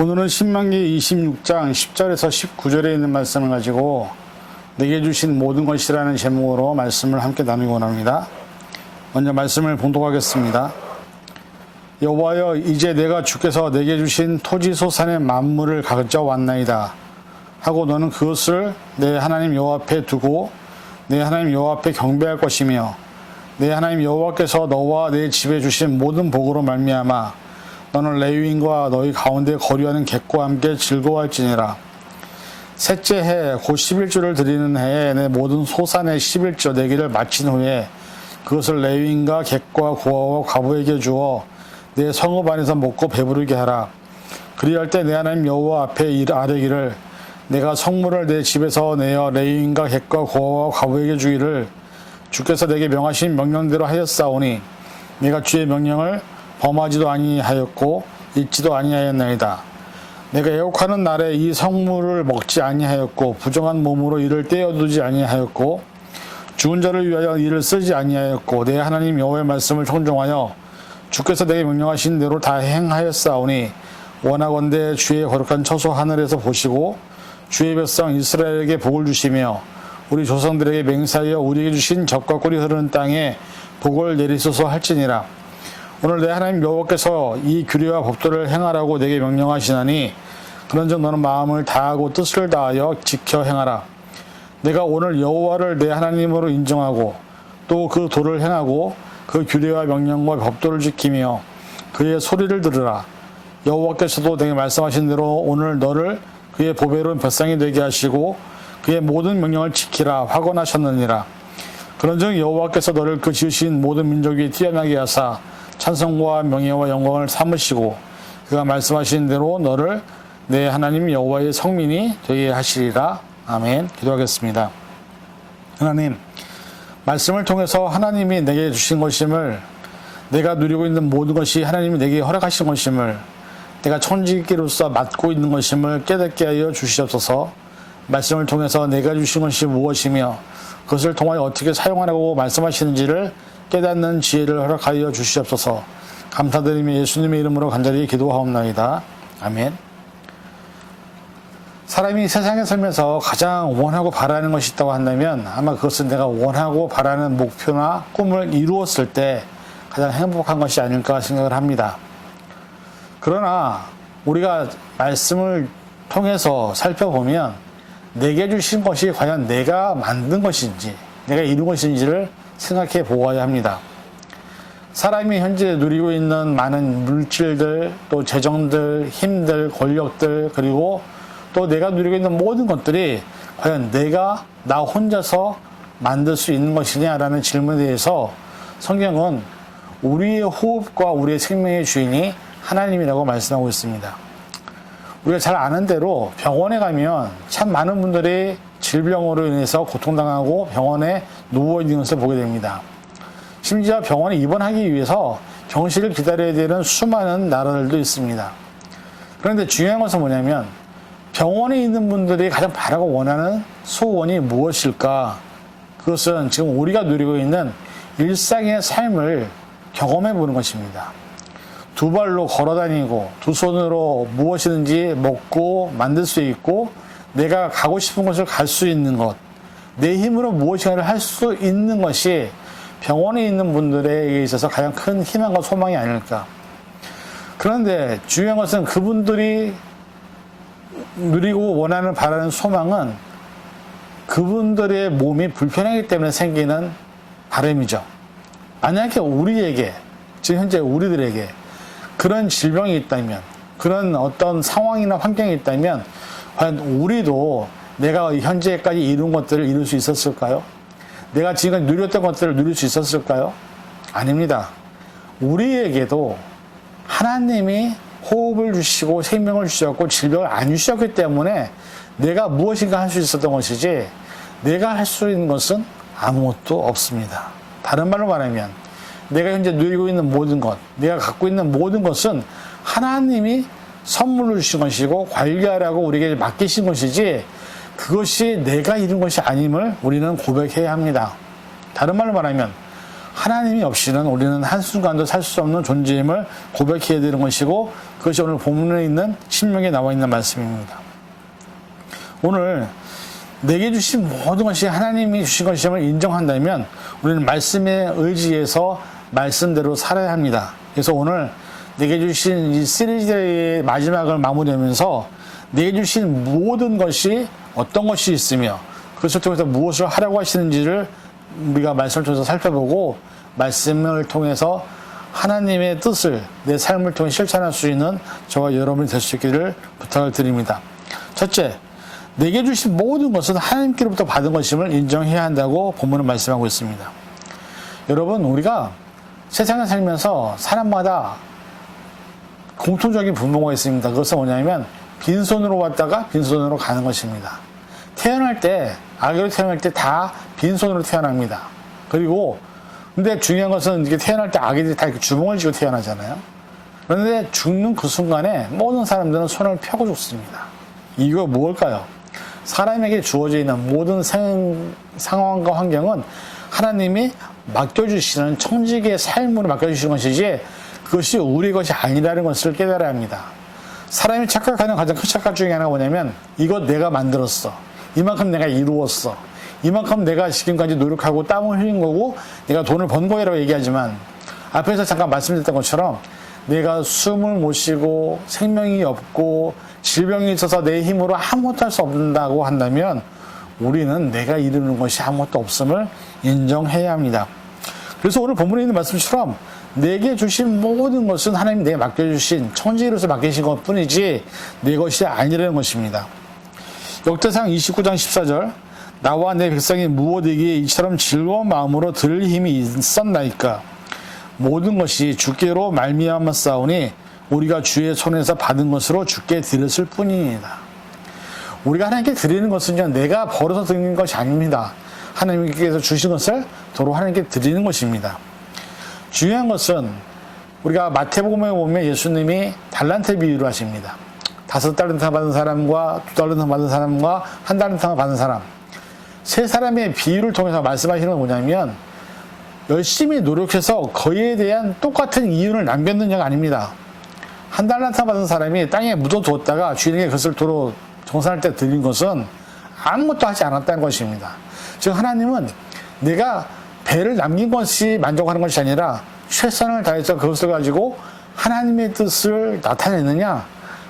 오늘은 신명기 26장 10절에서 19절에 있는 말씀을 가지고 내게 주신 모든 것이라는 제목으로 말씀을 함께 나누기 원합니다. 먼저 말씀을 봉독하겠습니다. 여호와여, 이제 내가 주께서 내게 주신 토지 소산의 만물을 가져왔나이다 하고 너는 그것을 내 하나님 여호와 앞에 두고 내 하나님 여호와 앞에 경배할 것이며 내 하나님 여호와께서 너와 내 집에 주신 모든 복으로 말미암아 너는 레위인과 너희 가운데 거류하는 객과 함께 즐거워할지니라. 셋째 해 곧 11조를 드리는 해에 내 모든 소산의 11조 내기를 마친 후에 그것을 레위인과 객과 고아와 과부에게 주어 내 성읍 안에서 먹고 배부르게 하라. 그리할 때 내 하나님 여호와 앞에 아뢰기를 내가 성물을 내 집에서 내어 레위인과 객과 고아와 과부에게 주기를 주께서 내게 명하신 명령대로 하였사오니 내가 주의 명령을 범하지도 아니하였고 잊지도 아니하였나이다. 내가 애곡하는 날에 이 성물을 먹지 아니하였고 부정한 몸으로 이를 떼어두지 아니하였고 죽은 자를 위하여 이를 쓰지 아니하였고 내 하나님 여호와의 말씀을 청종하여 주께서 내게 명령하신 대로 다 행하였사오니 원하건대 주의 거룩한 처소 하늘에서 보시고 주의 백성 이스라엘에게 복을 주시며 우리 조상들에게 맹세하여 우리에게 주신 젖과 꿀이 흐르는 땅에 복을 내리소서 할지니라. 오늘 내 하나님 여호와께서 이 규례와 법도를 행하라고 내게 명령하시나니 그런즉 너는 마음을 다하고 뜻을 다하여 지켜 행하라. 내가 오늘 여호와를 내 하나님으로 인정하고 또 그 도를 행하고 그 규례와 명령과 법도를 지키며 그의 소리를 들으라. 여호와께서도 내게 말씀하신 대로 오늘 너를 그의 보배로운 뱃상이 되게 하시고 그의 모든 명령을 지키라 확언하셨느니라. 그런즉 여호와께서 너를 그 지으신 모든 민족이 뛰어나게 하사 찬송과 명예와 영광을 삼으시고 그가 말씀하신 대로 너를 내 하나님 여호와의 성민이 되게 하시리라. 아멘. 기도하겠습니다. 하나님, 말씀을 통해서 하나님이 내게 주신 것임을, 내가 누리고 있는 모든 것이 하나님이 내게 허락하신 것임을, 내가 천지기로서 맡고 있는 것임을 깨닫게 하여 주시옵소서. 말씀을 통해서 내가 주신 것이 무엇이며 그것을 통하여 어떻게 사용하라고 말씀하시는지를 깨닫는 지혜를 허락하여 주시옵소서. 감사드리며 예수님의 이름으로 간절히 기도하옵나이다. 아멘. 사람이 세상에 살면서 가장 원하고 바라는 것이 있다고 한다면 아마 그것은 내가 원하고 바라는 목표나 꿈을 이루었을 때 가장 행복한 것이 아닐까 생각을 합니다. 그러나 우리가 말씀을 통해서 살펴보면 내게 주신 것이 과연 내가 만든 것인지 내가 이룬 것인지를 생각해 보아야 합니다. 사람이 현재 누리고 있는 많은 물질들, 또 재정들, 힘들, 권력들, 그리고 또 내가 누리고 있는 모든 것들이 과연 내가 나 혼자서 만들 수 있는 것이냐라는 질문에 대해서 성경은 우리의 호흡과 우리의 생명의 주인이 하나님이라고 말씀하고 있습니다. 우리가 잘 아는 대로 병원에 가면 참 많은 분들이 질병으로 인해서 고통당하고 병원에 누워있는 것을 보게 됩니다. 심지어 병원에 입원하기 위해서 병실을 기다려야 되는 수많은 나라들도 있습니다. 그런데 중요한 것은 뭐냐면 병원에 있는 분들이 가장 바라고 원하는 소원이 무엇일까? 그것은 지금 우리가 누리고 있는 일상의 삶을 경험해 보는 것입니다. 두 발로 걸어 다니고 두 손으로 무엇이든지 먹고 만들 수 있고 내가 가고 싶은 곳을 갈 수 있는 것, 내 힘으로 무엇인가를 할 수 있는 것이 병원에 있는 분들에게 있어서 가장 큰 희망과 소망이 아닐까. 그런데 중요한 것은 그분들이 누리고 원하는 바라는 소망은 그분들의 몸이 불편하기 때문에 생기는 바람이죠. 만약에 우리에게, 지금 현재 우리들에게 그런 질병이 있다면, 그런 어떤 상황이나 환경이 있다면 과연 우리도 내가 현재까지 이룬 것들을 이룰 수 있었을까요? 내가 지금 누렸던 것들을 누릴 수 있었을까요? 아닙니다. 우리에게도 하나님이 호흡을 주시고 생명을 주셨고 질병을 안 주셨기 때문에 내가 무엇인가 할 수 있었던 것이지 내가 할 수 있는 것은 아무것도 없습니다. 다른 말로 말하면 내가 현재 누리고 있는 모든 것, 내가 갖고 있는 모든 것은 하나님이 선물로 주신 것이고 관리하라고 우리에게 맡기신 것이지 그것이 내가 이룬 것이 아님을 우리는 고백해야 합니다. 다른 말로 말하면 하나님이 없이는 우리는 한순간도 살 수 없는 존재임을 고백해야 되는 것이고, 그것이 오늘 본문에 있는 신명기에 나와 있는 말씀입니다. 오늘 내게 주신 모든 것이 하나님이 주신 것임을 인정한다면 우리는 말씀에 의지해서 말씀대로 살아야 합니다. 그래서 오늘 내게 주신 이 시리즈의 마지막을 마무리하면서 내게 주신 모든 것이 어떤 것이 있으며 그것을 통해서 무엇을 하라고 하시는지를 우리가 말씀을 통해서 살펴보고, 말씀을 통해서 하나님의 뜻을 내 삶을 통해 실천할 수 있는 저와 여러분이 될 수 있기를 부탁을 드립니다. 첫째, 내게 주신 모든 것은 하나님께로부터 받은 것임을 인정해야 한다고 본문은 말씀하고 있습니다. 여러분, 우리가 세상에 살면서 사람마다 공통적인 분모가 있습니다. 그것은 뭐냐면 빈손으로 왔다가 빈손으로 가는 것입니다. 태어날 때, 아기로 태어날 때 다 빈손으로 태어납니다. 그리고 근데 중요한 것은 이렇게 태어날 때 아기들이 다 이렇게 주먹을 쥐고 태어나잖아요. 그런데 죽는 그 순간에 모든 사람들은 손을 펴고 죽습니다. 이거 무엇일까요? 사람에게 주어져 있는 모든 상황과 환경은 하나님이 맡겨주시는 청지기의 삶으로 맡겨주시는 것이지 그것이 우리 것이 아니라는 것을 깨달아야 합니다. 사람이 착각하는 가장 큰 착각 중에 하나가 뭐냐면 이것 내가 만들었어. 이만큼 내가 이루었어. 이만큼 내가 지금까지 노력하고 땀을 흘린 거고 내가 돈을 번 거라고 얘기하지만 앞에서 잠깐 말씀드렸던 것처럼 내가 숨을 못 쉬고 생명이 없고 질병이 있어서 내 힘으로 아무것도 할 수 없다고 한다면 우리는 내가 이루는 것이 아무것도 없음을 인정해야 합니다. 그래서 오늘 본문에 있는 말씀처럼 내게 주신 모든 것은 하나님이 내게 맡겨주신 청지기로서 맡기신 것 뿐이지 내 것이 아니라는 것입니다. 역대상 29장 14절, 나와 내 백성이 무엇이기에 이처럼 즐거운 마음으로 들을 힘이 있었나이까. 모든 것이 주께로 말미암아 싸우니 우리가 주의 손에서 받은 것으로 주께 드렸을 뿐입니다. 우리가 하나님께 드리는 것은요, 내가 벌어서 드리는 것이 아닙니다. 하나님께서 주신 것을 도로 하나님께 드리는 것입니다. 중요한 것은 우리가 마태복음에 보면 예수님이 달란트 비유를 하십니다. 5달란트 받은 사람과 2달란트 받은 사람과 1달란트 받은 사람, 세 사람의 비유를 통해서 말씀하시는 건 뭐냐면 열심히 노력해서 거기에 대한 똑같은 이윤을 남겼느냐가 아닙니다. 1달란트 받은 사람이 땅에 묻어두었다가 주인에게 그것을 도로 정산할 때 드린 것은 아무것도 하지 않았다는 것입니다. 즉 하나님은 내가 배를 남긴 것이 만족하는 것이 아니라 최선을 다해서 그것을 가지고 하나님의 뜻을 나타냈느냐,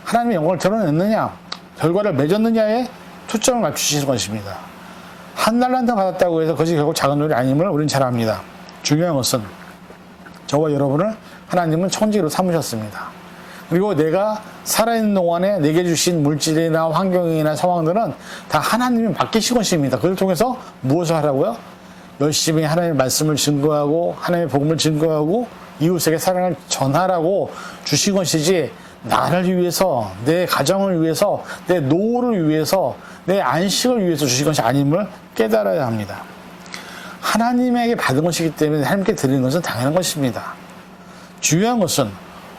하나님의 영광을 드러냈느냐, 결과를 맺었느냐에 초점을 맞추시는 것입니다. 1달란트 받았다고 해서 그것이 결국 작은 돈이 아님을 우리는 잘 압니다. 중요한 것은 저와 여러분을 하나님은 청지기로 삼으셨습니다. 그리고 내가 살아있는 동안에 내게 주신 물질이나 환경이나 상황들은 다 하나님이 맡기신 것입니다. 그걸 통해서 무엇을 하라고요? 열심히 하나님의 말씀을 증거하고 하나님의 복음을 증거하고 이웃에게 사랑을 전하라고 주신 것이지 나를 위해서, 내 가정을 위해서, 내 노후를 위해서, 내 안식을 위해서 주신 것이 아님을 깨달아야 합니다. 하나님에게 받은 것이기 때문에 하나님께 드리는 것은 당연한 것입니다. 중요한 것은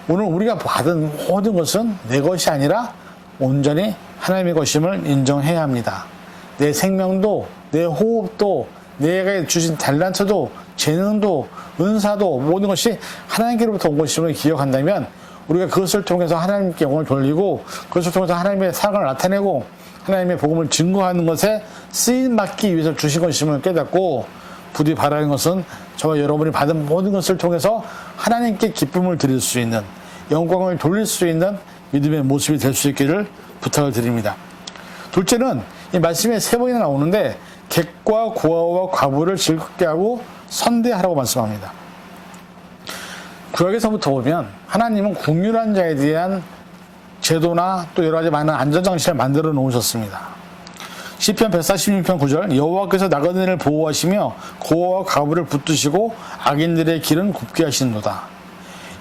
오늘 우리가 받은 모든 것은 내 것이 아니라 온전히 하나님의 것임을 인정해야 합니다. 내 생명도, 내 호흡도, 내가 주신 달란트도, 재능도, 은사도 모든 것이 하나님께로부터 온 것임을 기억한다면 우리가 그것을 통해서 하나님께 영광을 돌리고 그것을 통해서 하나님의 사랑을 나타내고 하나님의 복음을 증거하는 것에 쓰임받기 위해서 주신 것임을 깨닫고 부디 바라는 것은 저와 여러분이 받은 모든 것을 통해서 하나님께 기쁨을 드릴 수 있는, 영광을 돌릴 수 있는 믿음의 모습이 될 수 있기를 부탁을 드립니다. 둘째는 이 말씀에 3번이나 나오는데 객과 고아와 과부를 즐겁게 하고 선대하라고 말씀합니다. 구약에서부터 보면 하나님은 궁휼한 자에 대한 제도나 또 여러 가지 많은 안전장치를 만들어 놓으셨습니다. 시편 146편 9절, 여호와께서 나그네를 보호하시며 고아와 과부를 붙드시고 악인들의 길은 굽게 하시는도다.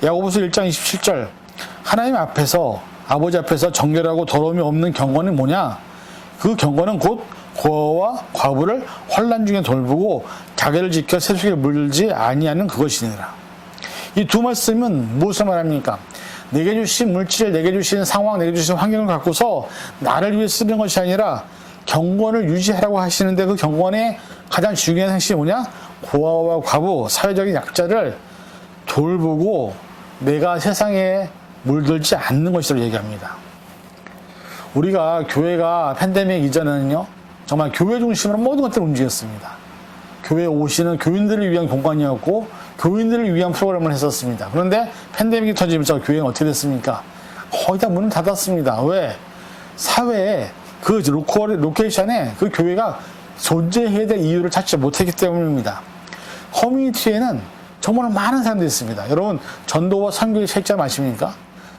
야고보서 1장 27절, 하나님 앞에서, 아버지 앞에서 정결하고 더러움이 없는 경건은 뭐냐? 그 경건은 곧 고아와 과부를 환난 중에 돌보고 자기를 지켜 세속에 물지 아니하는 그것이니라. 이 두 말씀은 무엇을 말합니까? 내게 주신 물질, 내게 주신 상황, 내게 주신 환경을 갖고서 나를 위해 쓰는 것이 아니라 경건을 유지하라고 하시는데 그 경건의 가장 중요한 핵심이 뭐냐? 고아와 과부, 사회적인 약자를 돌보고 내가 세상에 물들지 않는 것이라고 얘기합니다. 우리가 교회가 팬데믹 이전에는요, 정말 교회 중심으로 모든 것들을 움직였습니다. 교회에 오시는 교인들을 위한 공간이었고, 교인들을 위한 프로그램을 했었습니다. 그런데 팬데믹이 터지면서 교회는 어떻게 됐습니까? 거의 다 문을 닫았습니다. 왜? 사회에 그 로케이션에 그 교회가 존재해야 될 이유를 찾지 못했기 때문입니다. 커뮤니티에는 정말 많은 사람들이 있습니다. 여러분, 전도와 선교의 차이점 아십니까?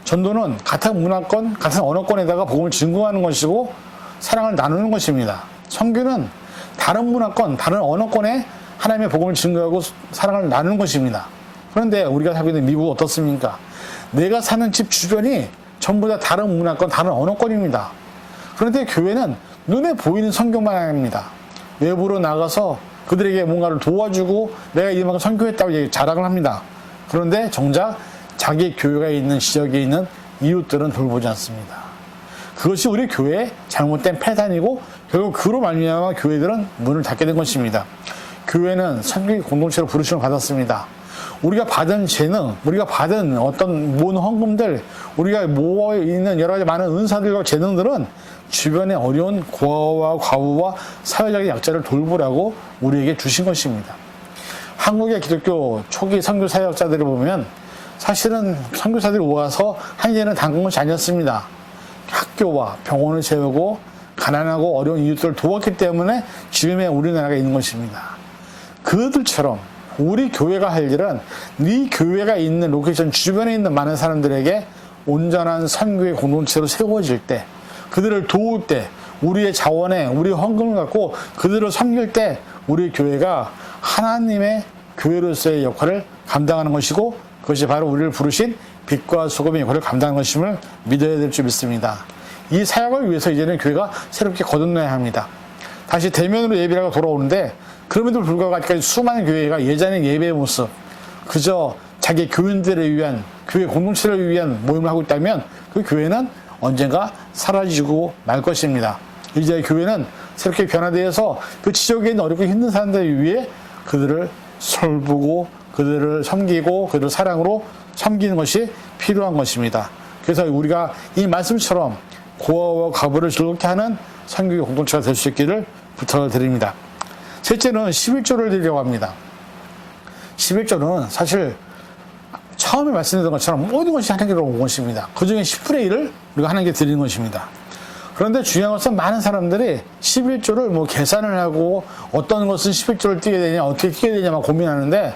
전도는 같은 문화권, 같은 언어권에다가 복음을 증거하는 것이고 사랑을 나누는 것입니다. 선교는 다른 문화권, 다른 언어권에 하나님의 복음을 증거하고 사랑을 나누는 것입니다. 그런데 우리가 살고 있는 미국은 어떻습니까? 내가 사는 집 주변이 전부 다 다른 문화권, 다른 언어권입니다. 그런데 교회는 눈에 보이는 선교만 합니다. 외부로 나가서 그들에게 뭔가를 도와주고 내가 이만큼 선교했다고 자랑을 합니다. 그런데 정작 자기 교회가 있는 지역에 있는 이웃들은 돌보지 않습니다. 그것이 우리 교회의 잘못된 패단이고 결국 그로 말미암아 교회들은 문을 닫게 된 것입니다. 교회는 선교 공동체로 부르심을 받았습니다. 우리가 받은 재능, 우리가 받은 어떤 모든 헌금들, 우리가 모아 있는 여러 가지 많은 은사들과 재능들은 주변의 어려운 고아와 과부와 사회적인 약자를 돌보라고 우리에게 주신 것입니다. 한국의 기독교 초기 선교 사역자들을 보면 사실은 선교사들이 와서 한 일은 담근 것이 아니었습니다. 학교와 병원을 세우고 가난하고 어려운 이웃들을 도왔기 때문에 지금의 우리나라가 있는 것입니다. 그들처럼 우리 교회가 할 일은 네 교회가 있는 로케이션 주변에 있는 많은 사람들에게 온전한 선교의 공동체로 세워질 때, 그들을 도울 때, 우리의 자원에 우리의 헌금을 갖고 그들을 섬길 때 우리 교회가 하나님의 교회로서의 역할을 감당하는 것이고 그것이 바로 우리를 부르신 빛과 소금의 역할을 감당하는 것임을 믿어야 될 줄 믿습니다. 이 사역을 위해서 이제는 교회가 새롭게 거듭나야 합니다. 다시 대면으로 예배가 돌아오는데 그럼에도 불구하고 아직까지 수많은 교회가 예전의 예배의 모습, 그저 자기 교인들을 위한 교회 공동체를 위한 모임을 하고 있다면 그 교회는 언젠가 사라지고 말 것입니다. 이제 교회는 새롭게 변화되어서 그 지역에 있는 어렵고 힘든 사람들 위해 그들을 돌보고 그들을 섬기고 그들을 사랑으로 섬기는 것이 필요한 것입니다. 그래서 우리가 이 말씀처럼 고아와 과부를 즐겁게 하는 선교의 공동체가 될 수 있기를 부탁을 드립니다. 셋째는 11조를 드리려고 합니다. 11조는 사실 처음에 말씀드린 것처럼 모든 것이 하나님께로 온 것입니다. 그 중에 10분의 1을 우리가 하나님께 드리는 것입니다. 그런데 중요한 것은 많은 사람들이 11조를 계산을 하고 어떤 것은 11조를 띄게 되냐, 어떻게 띄게 되냐만 고민하는데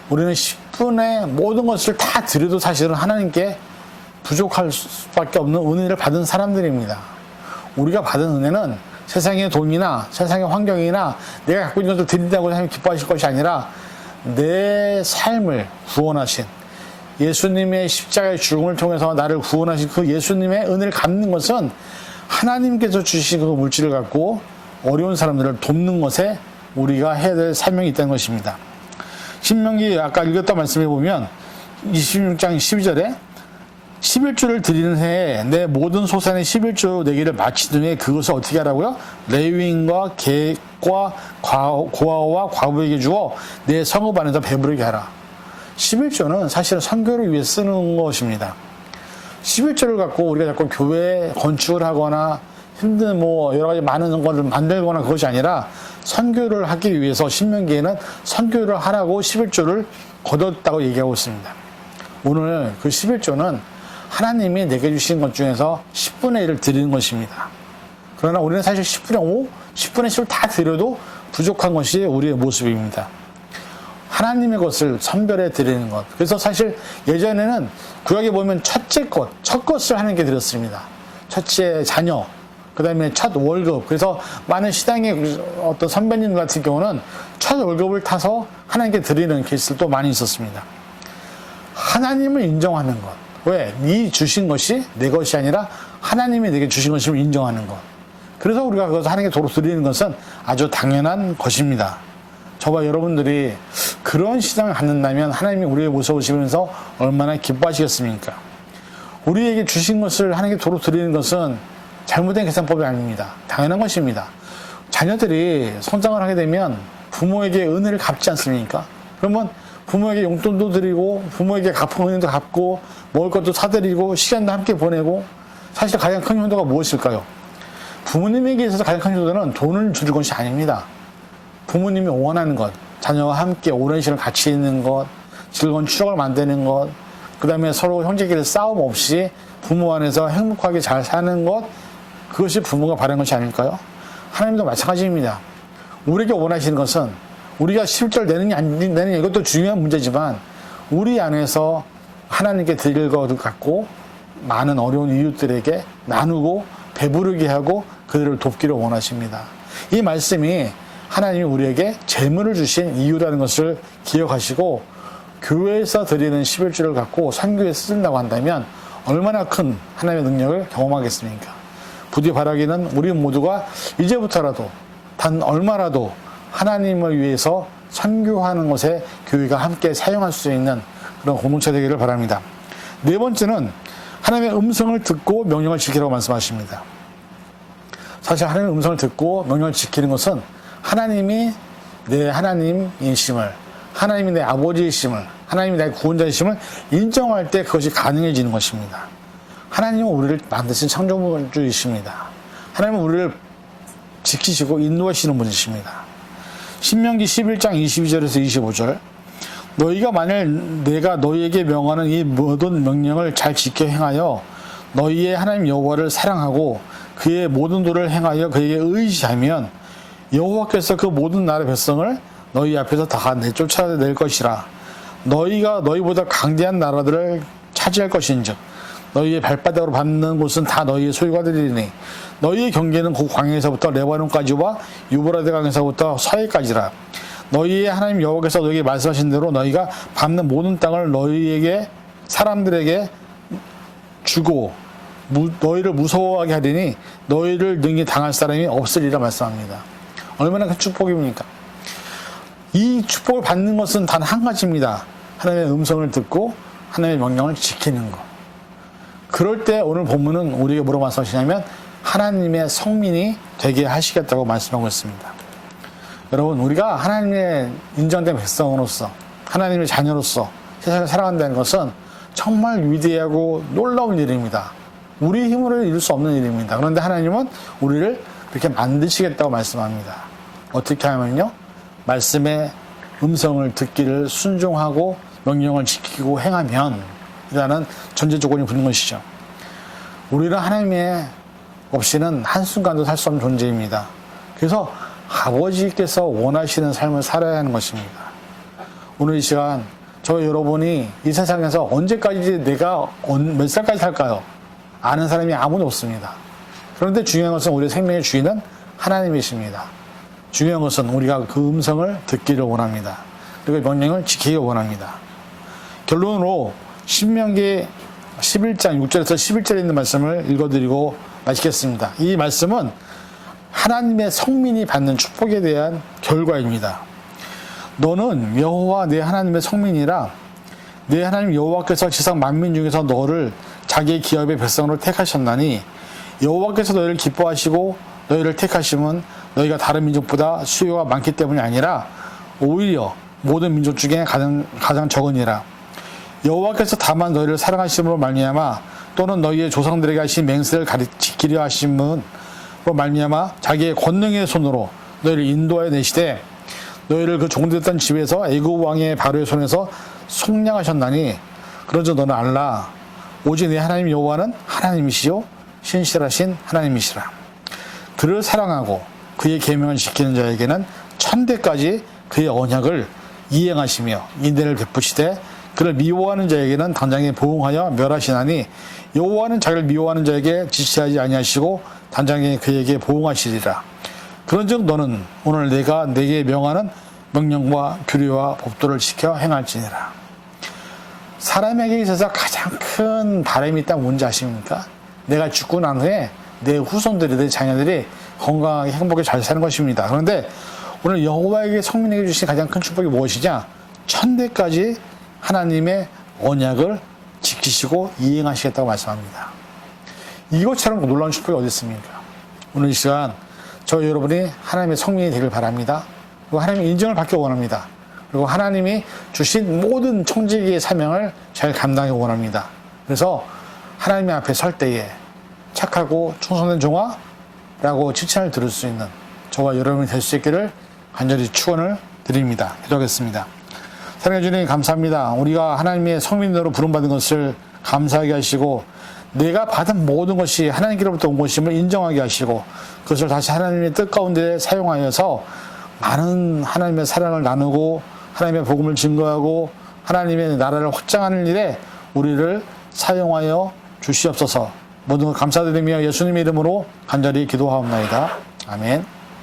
우리는 10분의 모든 것을 다 드려도 사실은 하나님께 부족할 수밖에 없는 은혜를 받은 사람들입니다. 우리가 받은 은혜는 세상의 돈이나 세상의 환경이나 내가 갖고 있는 것을 드린다고 하나님 기뻐하실 것이 아니라 내 삶을 구원하신 예수님의 십자가의 죽음을 통해서 나를 구원하신 그 예수님의 은혜를 갚는 것은 하나님께서 주신 그 물질을 갖고 어려운 사람들을 돕는 것에 우리가 해야 될 사명이 있다는 것입니다. 신명기 아까 읽었던 말씀에 보면 26장 12절에 11조를 드리는 해에 내 모든 소산의 11조 내기를 마친 후에 그것을 어떻게 하라고요? 레위인과 객과 고아와 과부에게 주어 내 성읍 안에서 배부르게 하라. 11조는 사실은 선교를 위해 쓰는 것입니다. 11조를 갖고 우리가 자꾸 교회 건축을 하거나 힘든 여러 가지 많은 것을 만들거나 그것이 아니라 선교를 하기 위해서 신명기에는 선교를 하라고 11조를 거뒀다고 얘기하고 있습니다. 오늘 그 11조는 하나님이 내게 주신 것 중에서 10분의 1을 드리는 것입니다. 그러나 우리는 사실 10분의 5, 10분의 10을 다 드려도 부족한 것이 우리의 모습입니다. 하나님의 것을 선별해 드리는 것. 그래서 사실 예전에는 구약에 보면 첫째 것, 첫 것을 하나님께 드렸습니다. 첫째 자녀, 그 다음에 첫 월급. 그래서 많은 시당의 어떤 선배님 같은 경우는 첫 월급을 타서 하나님께 드리는 케이스도 많이 있었습니다. 하나님을 인정하는 것. 왜? 네 주신 것이 내 것이 아니라 하나님이 내게 주신 것임을 인정하는 것. 그래서 우리가 그것을 하나님께 도로 드리는 것은 아주 당연한 것입니다. 저와 여러분들이 그런 신앙을 갖는다면 하나님이 우리의 모습을 보시면서 얼마나 기뻐하시겠습니까? 우리에게 주신 것을 하나님께 도로 드리는 것은 잘못된 계산법이 아닙니다. 당연한 것입니다. 자녀들이 성장을 하게 되면 부모에게 은혜를 갚지 않습니까? 그러면 부모에게 용돈도 드리고 부모에게 갚은 은혜도 갚고 먹을 것도 사드리고 시간도 함께 보내고 사실 가장 큰 효도가 무엇일까요? 부모님에게 있어서 가장 큰 효도는 돈을 주는 것이 아닙니다. 부모님이 원하는 것, 자녀와 함께 오랜 시간 같이 있는 것, 즐거운 추억을 만드는 것, 그 다음에 서로 형제끼리 싸움 없이 부모 안에서 행복하게 잘 사는 것, 그것이 부모가 바라는 것이 아닐까요? 하나님도 마찬가지입니다. 우리에게 원하시는 것은 우리가 11절 내느냐 안 내느냐 이것도 중요한 문제지만 우리 안에서 하나님께 드릴 것을 갖고 많은 어려운 이웃들에게 나누고 배부르게 하고 그들을 돕기를 원하십니다. 이 말씀이 하나님이 우리에게 재물을 주신 이유라는 것을 기억하시고 교회에서 드리는 11조를 갖고 선교에 쓰신다고 한다면 얼마나 큰 하나님의 능력을 경험하겠습니까? 부디 바라기는 우리 모두가 이제부터라도 단 얼마라도 하나님을 위해서 선교하는 것에 교회가 함께 사용할 수 있는 그런 공동체 되기를 바랍니다. 네 번째는 하나님의 음성을 듣고 명령을 지키라고 말씀하십니다. 사실 하나님의 음성을 듣고 명령을 지키는 것은 하나님이 내 하나님이심을, 하나님이 내 아버지이심을, 하나님이 내 구원자이심을 인정할 때 그것이 가능해지는 것입니다. 하나님은 우리를 만드신 창조주이십니다. 하나님은 우리를 지키시고 인도하시는 분이십니다. 신명기 11장 22절에서 25절 너희가 만일 내가 너희에게 명하는 이 모든 명령을 잘 지켜 행하여 너희의 하나님 여호와를 사랑하고 그의 모든 도를 행하여 그에게 의지하면 여호와께서 그 모든 나라 백성을 너희 앞에서 다 내쫓아낼 것이라. 너희가 너희보다 강대한 나라들을 차지할 것인즉 너희의 발바닥으로 밟는 곳은 다 너희의 소유가 되리니 너희의 경계는 그 광야에서부터 레바논까지와 유브라데 강에서부터 서해까지라. 너희의 하나님 여호와께서 너희에게 말씀하신 대로 너희가 밟는 모든 땅을 너희에게 사람들에게 주고 너희를 무서워하게 하리니 너희를 능히 당할 사람이 없으리라 말씀합니다. 얼마나 큰 축복입니까? 이 축복을 받는 것은 단 한 가지입니다. 하나님의 음성을 듣고 하나님의 명령을 지키는 것. 그럴 때 오늘 본문은 우리에게 뭐라고 말씀하시냐면 하나님의 성민이 되게 하시겠다고 말씀하고 있습니다. 여러분, 우리가 하나님의 인정된 백성으로서 하나님의 자녀로서 세상을 살아간다는 것은 정말 위대하고 놀라운 일입니다. 우리의 힘으로 이룰 수 없는 일입니다. 그런데 하나님은 우리를 그렇게 만드시겠다고 말씀합니다. 어떻게 하면요? 말씀의 음성을 듣기를 순종하고 명령을 지키고 행하면 이라는 전제 조건이 붙는 것이죠. 우리는 하나님의 없이는 한순간도 살 수 없는 존재입니다. 그래서 아버지께서 원하시는 삶을 살아야 하는 것입니다. 오늘 이 시간 저 여러분이 이 세상에서 언제까지 내가 몇 살까지 살까요? 아는 사람이 아무도 없습니다. 그런데 중요한 것은 우리의 생명의 주인은 하나님이십니다. 중요한 것은 우리가 그 음성을 듣기를 원합니다. 그리고 명령을 지키기를 원합니다. 결론으로 신명기 11장 6절에서 11절에 있는 말씀을 읽어드리고 마치겠습니다. 이 말씀은 하나님의 성민이 받는 축복에 대한 결과입니다. 너는 여호와 내 하나님의 성민이라 내 하나님 여호와께서 지상 만민 중에서 너를 자기의 기업의 백성으로 택하셨나니 여호와께서 너희를 기뻐하시고 너희를 택하심은 너희가 다른 민족보다 수요가 많기 때문이 아니라 오히려 모든 민족 중에 가장 적으니라. 여호와께서 다만 너희를 사랑하심으로 말미암아 또는 너희의 조상들에게 하신 맹세를 지키려 하심으로 말미암아 자기의 권능의 손으로 너희를 인도하여 내시되 너희를 그 종되었던 집에서 애굽 왕의 바로의 손에서 속량하셨나니 그런즉 너는 알라 오직 내 하나님 여호와는 하나님이시요 신실하신 하나님이시라. 그를 사랑하고 그의 계명을 지키는 자에게는 천대까지 그의 언약을 이행하시며 인대를 베푸시되 그를 미워하는 자에게는 단장에 보응하여 멸하시나니 여호와는 자기를 미워하는 자에게 지체하지 아니하시고 단장에 그에게 보응하시리라. 그런즉 너는 오늘 내가 네게 명하는 명령과 규례와 법도를 지켜 행할지니라. 사람에게 있어서 가장 큰 바람이 있다면 뭔지 아십니까? 내가 죽고 난 후에 내 후손들이, 내 자녀들이 건강하게 행복하게 잘 사는 것입니다. 그런데 오늘 여호와에게 성민에게 주신 가장 큰 축복이 무엇이냐? 천대까지 하나님의 언약을 지키시고 이행하시겠다고 말씀합니다. 이것처럼 놀라운 축복이 어디 있습니까? 오늘 이 시간 저 여러분이 하나님의 성민이 되길 바랍니다. 그리고 하나님의 인정을 받기 원합니다. 그리고 하나님이 주신 모든 청지기의 사명을 잘 감당하기 원합니다. 그래서 하나님 앞에 설 때에 착하고 충성된 종아라고 칭찬을 들을 수 있는 저와 여러분이 될 수 있기를 간절히 축원을 드립니다. 기도하겠습니다. 사랑해 주님 감사합니다. 우리가 하나님의 성민으로 부름받은 것을 감사하게 하시고 내가 받은 모든 것이 하나님께로부터 온 것임을 인정하게 하시고 그것을 다시 하나님의 뜻 가운데 사용하여서 많은 하나님의 사랑을 나누고 하나님의 복음을 증거하고 하나님의 나라를 확장하는 일에 우리를 사용하여 주시옵소서. 모든 것 감사드리며 예수님의 이름으로 간절히 기도하옵나이다. 아멘.